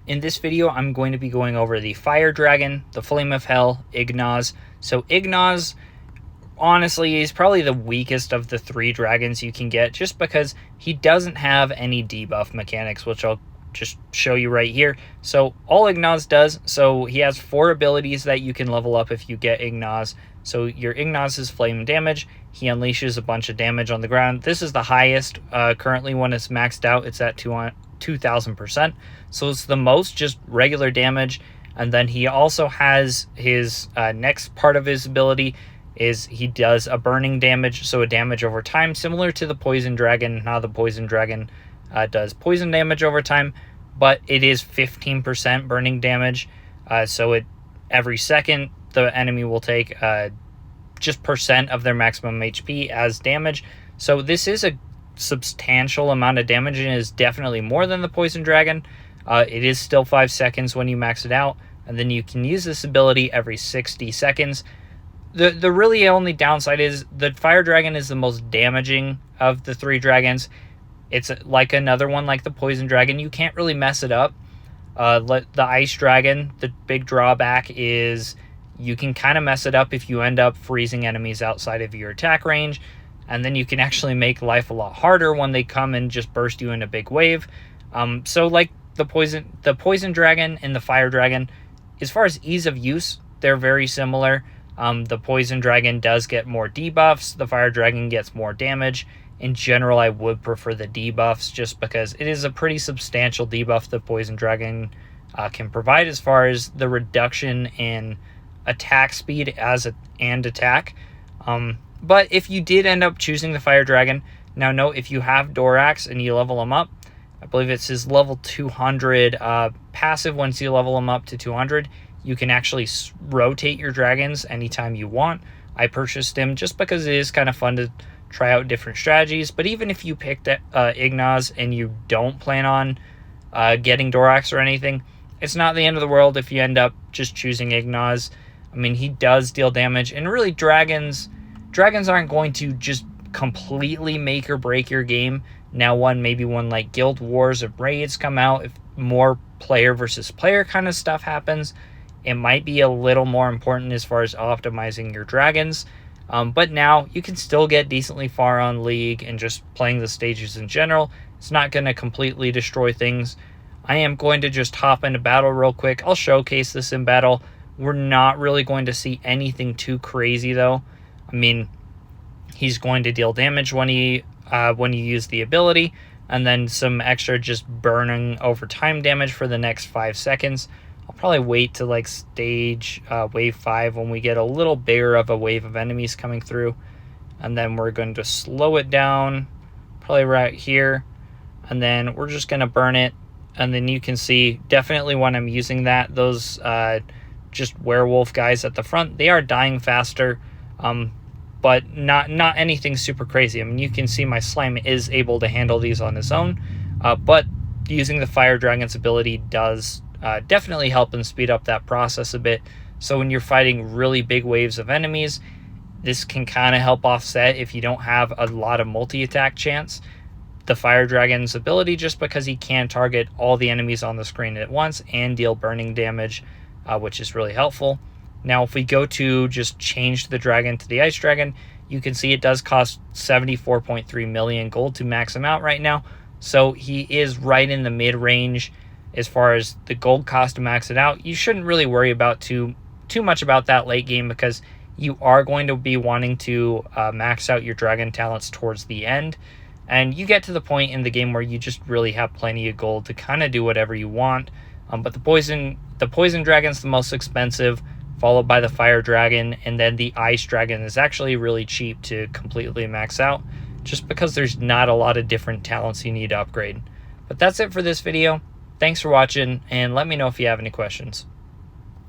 In this video, I'm going to be going over the Fire Dragon, the Flame of Hell, Ignaz. So Ignaz, honestly, is probably the weakest of the three dragons you can get, just because he doesn't have any debuff mechanics, which I'll just show you right here. So all Ignaz does, so he has 4 abilities that you can level up if you get Ignaz. So your Ignaz is flame damage. He unleashes a bunch of damage on the ground. This is the highest currently when it's maxed out. It's at 2000%. So it's the most just regular damage. And then he also has his next part of his ability is he does a burning damage, so a damage over time, similar to the Poison Dragon. How the Poison Dragon does poison damage over time, but it is 15% burning damage. So every second the enemy will take just percent of their maximum HP as damage. So this is a substantial amount of damage and is definitely more than the Poison Dragon. It is still 5 seconds when you max it out, and then you can use this ability every 60 seconds. The really only downside is the Fire Dragon is the most damaging of the 3 dragons. It's like another one like the Poison Dragon. You can't really mess it up. The Ice Dragon, the big drawback is you can kind of mess it up if you end up freezing enemies outside of your attack range, and then you can actually make life a lot harder when they come and just burst you in a big wave. So like the Poison Dragon and the Fire Dragon, as far as ease of use, they're very similar. The Poison Dragon does get more debuffs. The Fire Dragon gets more damage. In general, I would prefer the debuffs just because it is a pretty substantial debuff the Poison Dragon can provide as far as the reduction in attack speed and attack. But if you did end up choosing the Fire Dragon, now note if you have Dorax and you level him up, I believe it's his level 200 passive. Once you level him up to 200, you can actually rotate your dragons anytime you want. I purchased him just because it is kind of fun to try out different strategies. But even if you picked Ignaz and you don't plan on getting Dorax or anything, it's not the end of the world if you end up just choosing Ignaz. I mean, he does deal damage, and really dragons aren't going to just completely make or break your game. Now maybe when like Guild Wars or Raids come out, if more player versus player kind of stuff happens, it might be a little more important as far as optimizing your dragons. But now you can still get decently far on League and just playing the stages in general. It's not going to completely destroy things. I am going to just hop into battle real quick. I'll showcase this in battle. We're not really going to see anything too crazy though. I mean, he's going to deal damage when you use the ability, and then some extra just burning over time damage for the next 5 seconds. I'll probably wait to like stage wave 5 when we get a little bigger of a wave of enemies coming through, and then we're going to slow it down probably right here, and then we're just going to burn it. And then you can see definitely when I'm using that, those just werewolf guys at the front, they are dying faster, but not anything super crazy. I mean, you can see my slime is able to handle these on its own, but using the Fire Dragon's ability does definitely help and speed up that process a bit. So when you're fighting really big waves of enemies, this can kind of help offset if you don't have a lot of multi-attack chance. The Fire Dragon's ability, just because he can target all the enemies on the screen at once and deal burning damage, which is really helpful. Now, if we go to just change the dragon to the Ice Dragon, you can see it does cost 74.3 million gold to max him out right now. So he is right in the mid-range as far as the gold cost to max it out. You shouldn't really worry about too much about that late game, because you are going to be wanting to max out your dragon talents towards the end. And you get to the point in the game where you just really have plenty of gold to kind of do whatever you want. But the Poison Dragon's the most expensive, followed by the Fire Dragon, and then the Ice Dragon is actually really cheap to completely max out, just because there's not a lot of different talents you need to upgrade. But that's it for this video. Thanks for watching, and let me know if you have any questions.